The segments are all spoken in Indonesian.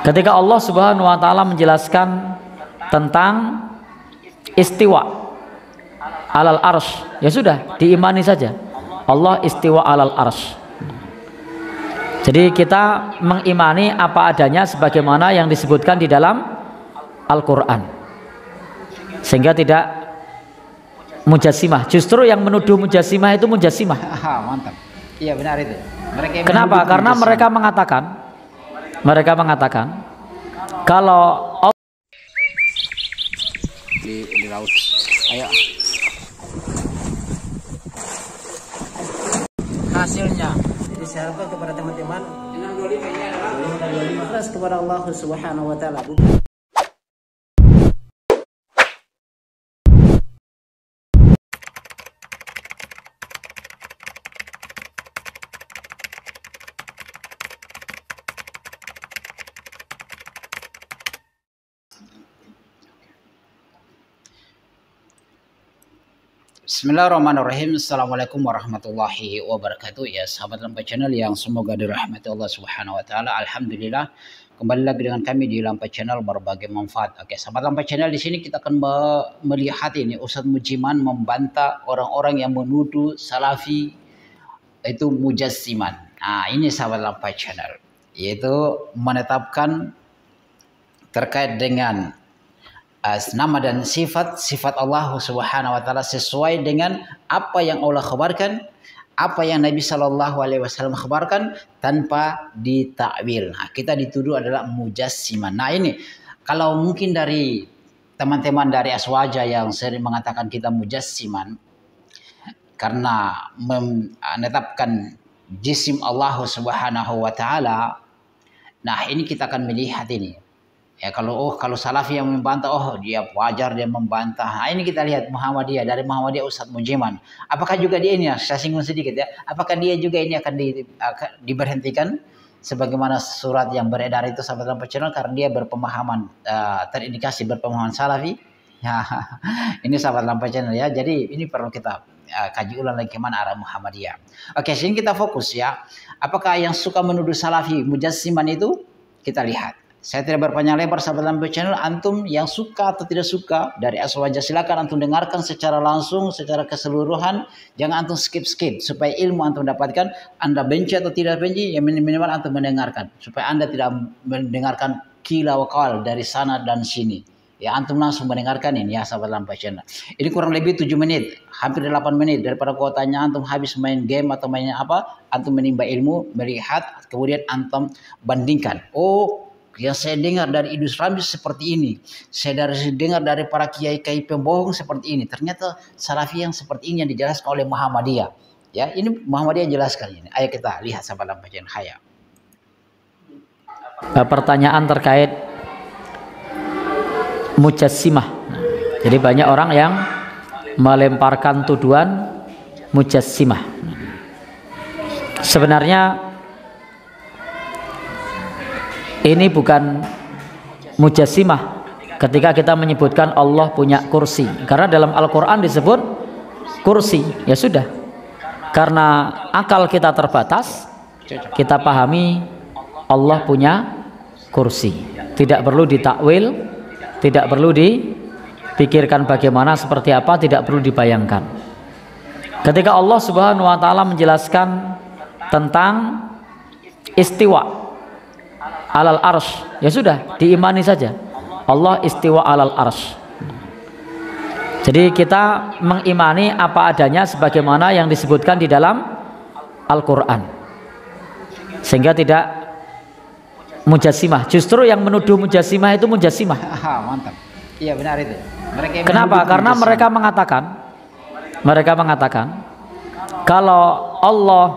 Ketika Allah Subhanahu wa taala menjelaskan tentang istiwa alal arsy, ya sudah, diimani saja. Allah istiwa alal arsy. Jadi kita mengimani apa adanya sebagaimana yang disebutkan di dalam Al-Qur'an. Sehingga tidak mujassimah. Justru yang menuduh mujassimah itu mujassimah. Mantap. Iya benar itu. Kenapa? Karena mereka mengatakan kalau di laut. Ayo. Hasilnya diharapkan kepada teman-teman 625 terus kepada Allah Subhanahu wa taala. Bismillahirrahmanirrahim. Assalamualaikum warahmatullahi wabarakatuh. Ya sahabat Lampa Channel yang semoga dirahmati Allah Subhanahu wa taala. Alhamdulillah kembali lagi dengan kami di Lampa Channel berbagi manfaat. Oke, sahabat Lampa Channel, di sini kita akan melihat ini Ustadz Mujiman membantah orang-orang yang menuduh Salafi itu mujassiman. Nah, ini sahabat Lampa Channel, yaitu menetapkan terkait dengan nama dan sifat Allah Subhanahu wa taala sesuai dengan apa yang Allah khabarkan, apa yang Nabi Shallallahu alaihi wasallam khabarkan tanpa ditakwil. Nah, kita dituduh adalah mujassiman. Nah, ini kalau mungkin dari teman-teman dari Aswaja yang sering mengatakan kita mujassiman karena menetapkan jisim Allah Subhanahu wa taala. Nah, ini kita akan melihat ini. Ya kalau Salafi yang membantah, dia wajar dia membantah. Nah, ini kita lihat Muhammadiyah, dari Muhammadiyah Ustadz Mujiman. Apakah juga dia ini, saya singgung sedikit ya, apakah dia juga ini akan diberhentikan sebagaimana surat yang beredar itu sahabat Lampa Channel karena dia berpemahaman terindikasi berpemahaman Salafi. Ya, ini sahabat Lampa Channel ya. Jadi ini perlu kita kaji ulang lagi kemana arah Muhammadiyah. Oke, sini kita fokus ya. Apakah yang suka menuduh Salafi mujassiman itu? Kita lihat. Saya tidak berpanjang lebar sahabat Lampa Channel. Antum yang suka atau tidak suka dari Aswaja silakan antum dengarkan secara langsung, secara keseluruhan. Jangan antum skip supaya ilmu antum dapatkan. Anda benci atau tidak benci, yang minimal antum mendengarkan supaya Anda tidak mendengarkan kila wakal dari sana dan sini. Ya, antum langsung mendengarkan ini ya sahabat Lampa Channel. Ini kurang lebih 7 menit, hampir 8 menit daripada kuotanya antum habis main game atau mainnya apa, antum menimba ilmu, melihat, kemudian antum bandingkan. Yang saya dengar dari Idrus Ramli seperti ini, saya dengar dari para kiai-kiai pembohong seperti ini. Ternyata Salafi yang seperti ini yang dijelaskan oleh Muhammadiyah. Ya, ini Muhammadiyah jelaskan ini. Ayo kita lihat sahabat Lampa Channel. Khaya. Pertanyaan terkait mujassimah. Jadi banyak orang yang melemparkan tuduhan mujassimah. Sebenarnya ini bukan mujassimah ketika kita menyebutkan Allah punya kursi, karena dalam Al-Quran disebut kursi. Ya sudah, karena akal kita terbatas, kita pahami Allah punya kursi, tidak perlu ditakwil, tidak perlu dipikirkan bagaimana seperti apa, tidak perlu dibayangkan. Ketika Allah Subhanahu wa taala menjelaskan tentang istiwa alal arsy, ya sudah, diimani saja. Allah istiwa alal arsy. Jadi kita mengimani apa adanya sebagaimana yang disebutkan di dalam Al-Qur'an. Sehingga tidak mujassimah. Justru yang menuduh mujassimah itu mujassimah. Mantap. Iya benar itu. Kenapa? Karena mereka mengatakan kalau Allah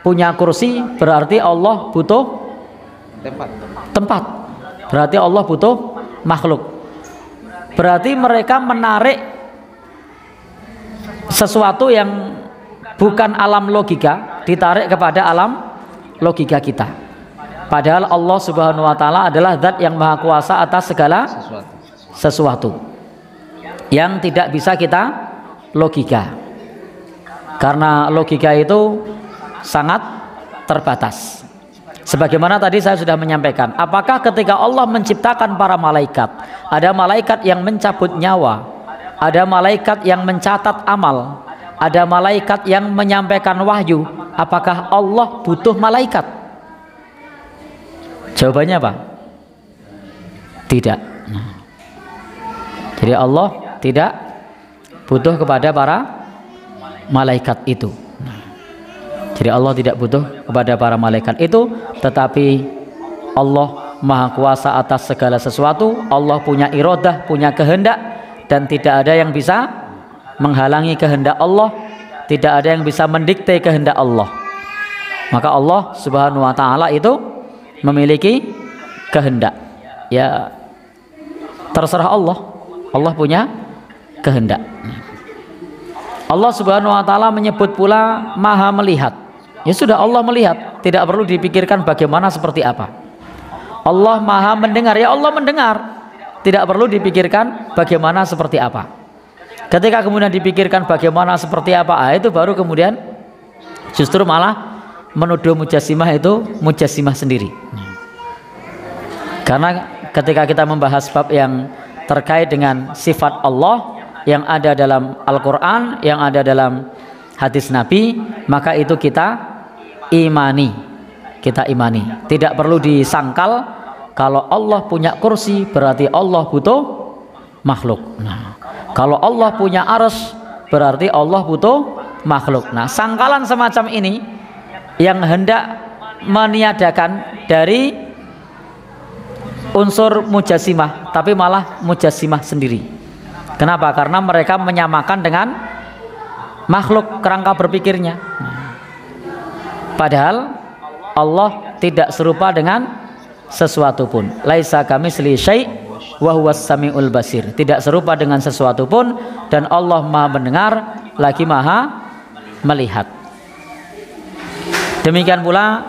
punya kursi berarti Allah butuh tempat. Berarti Allah butuh makhluk. Berarti mereka menarik sesuatu yang bukan alam logika, ditarik kepada alam logika kita. Padahal Allah Subhanahu wa taala adalah zat yang maha kuasa atas segala sesuatu yang tidak bisa kita logika. Karena logika itu sangat terbatas. Sebagaimana tadi saya sudah menyampaikan, apakah ketika Allah menciptakan para malaikat, ada malaikat yang mencabut nyawa, ada malaikat yang mencatat amal, ada malaikat yang menyampaikan wahyu, apakah Allah butuh malaikat? Jawabannya apa? Tidak. Jadi Allah tidak butuh kepada para malaikat itu. Jadi Allah tidak butuh kepada para malaikat itu, tetapi Allah Maha Kuasa atas segala sesuatu. Allah punya iradah, punya kehendak, dan tidak ada yang bisa menghalangi kehendak Allah, tidak ada yang bisa mendikte kehendak Allah. Maka Allah Subhanahu wa taala itu memiliki kehendak. Ya, terserah Allah. Allah punya kehendak. Allah Subhanahu wa taala menyebut pula Maha melihat. Ya sudah, Allah melihat, tidak perlu dipikirkan bagaimana seperti apa. Allah Maha mendengar, ya Allah mendengar, tidak perlu dipikirkan bagaimana seperti apa. Ketika kemudian dipikirkan bagaimana seperti apa, itu baru kemudian justru malah menuduh mujassimah itu mujassimah sendiri. Karena ketika kita membahas bab yang terkait dengan sifat Allah yang ada dalam Al-Quran, yang ada dalam hadis Nabi, maka itu kita imani. Tidak perlu disangkal kalau Allah punya kursi berarti Allah butuh makhluk. Nah, kalau Allah punya arsy berarti Allah butuh makhluk. Nah, sangkalan semacam ini yang hendak meniadakan dari unsur mujassimah, tapi malah mujassimah sendiri. Kenapa? Karena mereka menyamakan dengan makhluk kerangka berpikirnya. Padahal Allah tidak serupa dengan sesuatu pun. Laisa kamitslihi syai' wa huwas samiul basir. Tidak serupa dengan sesuatu pun, dan Allah Maha mendengar lagi Maha melihat. Demikian pula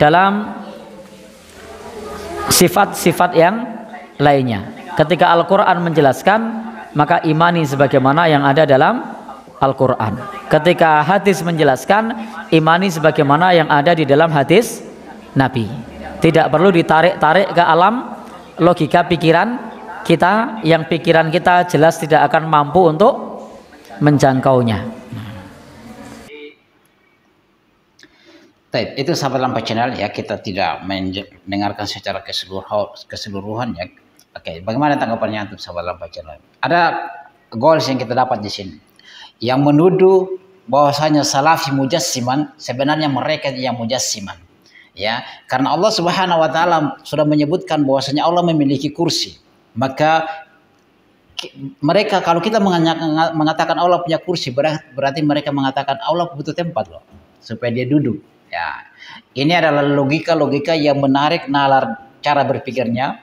dalam sifat-sifat yang lainnya. Ketika Al-Quran menjelaskan, maka imani sebagaimana yang ada dalam Al-Quran. Ketika hadis menjelaskan, imani sebagaimana yang ada di dalam hadis Nabi. Tidak perlu ditarik-tarik ke alam logika pikiran kita, yang pikiran kita jelas tidak akan mampu untuk menjangkaunya. Itu sahabat Lampai Channel ya, kita tidak mendengarkan secara keseluruhan ya. Oke, bagaimana tanggapannya untuk sahabat Lampai Channel? Ada goals yang kita dapat di sini, yang menuduh bahwasanya salafi mujassiman, sebenarnya mereka yang mujassiman. Ya, karena Allah Subhanahu wa taala sudah menyebutkan bahwasanya Allah memiliki kursi. Maka mereka, kalau kita mengatakan Allah punya kursi, berarti mereka mengatakan Allah butuh tempat loh supaya dia duduk. Ya, ini adalah logika-logika yang menarik nalar cara berpikirnya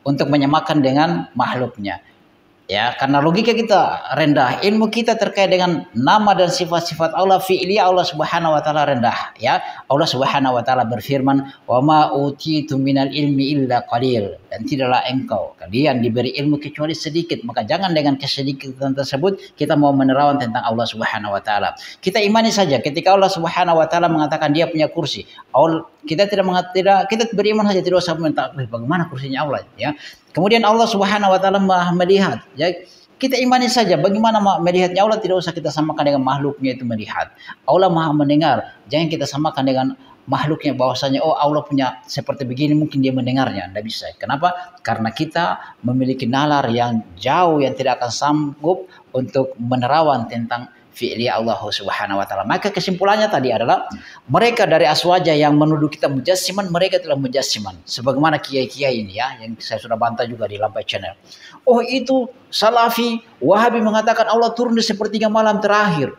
untuk menyamakan dengan makhluknya. Ya, karena logika kita rendah, ilmu kita terkait dengan nama dan sifat-sifat Allah, fi'liyah Allah Subhanahu wa taala rendah, ya. Allah Subhanahu wa taala berfirman, "Wa ma utitum minal ilmi illa qalil." Dan tidaklah kalian diberi ilmu kecuali sedikit. Maka jangan dengan kesedikitan tersebut kita mau menerawang tentang Allah Subhanahu wa taala. Kita imani saja ketika Allah Subhanahu wa taala mengatakan dia punya kursi. Kita kita beriman saja, tidak usah mentakwil bagaimana kursinya Allah, ya. Kemudian Allah Subhanahu wa taala Maha melihat. Ya, kita imani saja bagaimana melihatnya Allah, tidak usah kita samakan dengan makhluknya itu melihat. Allah Maha mendengar. Jangan kita samakan dengan makhluknya bahwasanya Allah punya seperti begini, mungkin dia mendengarnya. Tidak bisa. Kenapa? Karena kita memiliki nalar yang jauh yang tidak akan sanggup untuk menerawang tentang fi'li Allah Subhanahu wa taala. Maka kesimpulannya tadi adalah mereka dari aswaja yang menuduh kita mujassiman, mereka telah mujassiman. Sebagaimana kiai-kiai ini ya, yang saya sudah bantah juga di Lampai Channel. Oh, itu Salafi, Wahabi mengatakan Allah turun di sepertiga malam terakhir.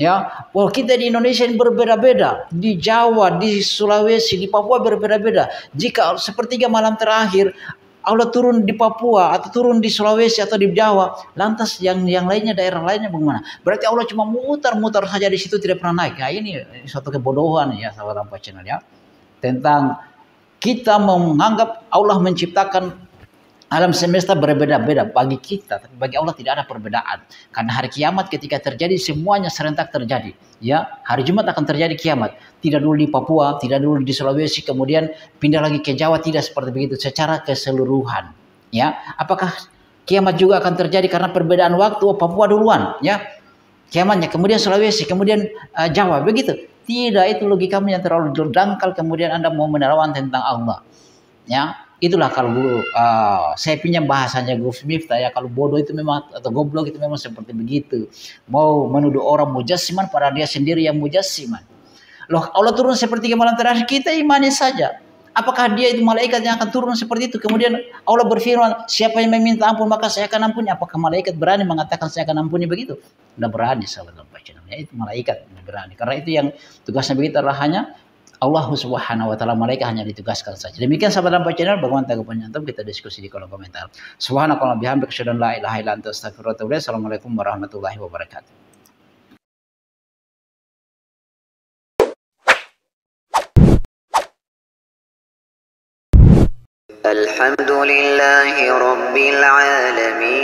Ya, wah, kita di Indonesia ini berbeda-beda, di Jawa, di Sulawesi, di Papua berbeda-beda. Jika sepertiga malam terakhir Allah turun di Papua atau turun di Sulawesi atau di Jawa, lantas yang lainnya, daerah lainnya bagaimana? Berarti Allah cuma mutar-mutar saja di situ, tidak pernah naik. Nah, ini suatu kebodohan ya sahabat Lampai Channel ya. Tentang kita menganggap Allah menciptakan Alam semesta berbeda-beda bagi kita, tapi bagi Allah tidak ada perbedaan. Karena hari kiamat ketika terjadi semuanya serentak terjadi. Ya, hari Jumat akan terjadi kiamat. Tidak dulu di Papua, tidak dulu di Sulawesi, kemudian pindah lagi ke Jawa, tidak seperti begitu secara keseluruhan. Ya, apakah kiamat juga akan terjadi karena perbedaan waktu? Papua duluan, ya. Kiamatnya kemudian Sulawesi, kemudian Jawa, begitu. Tidak, itu logikamu yang terlalu dangkal, kemudian Anda mau menerangkan tentang Allah. Ya, itulah kalau dulu saya pinjam bahasanya Gus Miftah, ya, kalau bodoh itu memang atau goblok itu memang seperti begitu. Mau menuduh orang mujassiman pada dia sendiri yang mujassiman. Loh, Allah turun seperti malam terakhir, kita imani saja. Apakah dia itu malaikat yang akan turun seperti itu? Kemudian Allah berfirman, siapa yang meminta ampun maka saya akan ampuni. Apakah malaikat berani mengatakan saya akan ampuni begitu? Tidak berani, sahabat bacaan. Itu malaikat berani. Karena itu yang tugasnya begitu adalah hanya Allah Subhanahu wa taala, malaikat hanya ditugaskan saja. Demikian sahabat dalam channel, bagaimana tanggapannya antum, kita diskusi di kolom komentar. Subhanakallah bihamdika asyhadu an la ilaha illa anta astaghfiruka wa atubu ilaik. Assalamualaikum warahmatullahi wabarakatuh. الحمد لله رب العالمين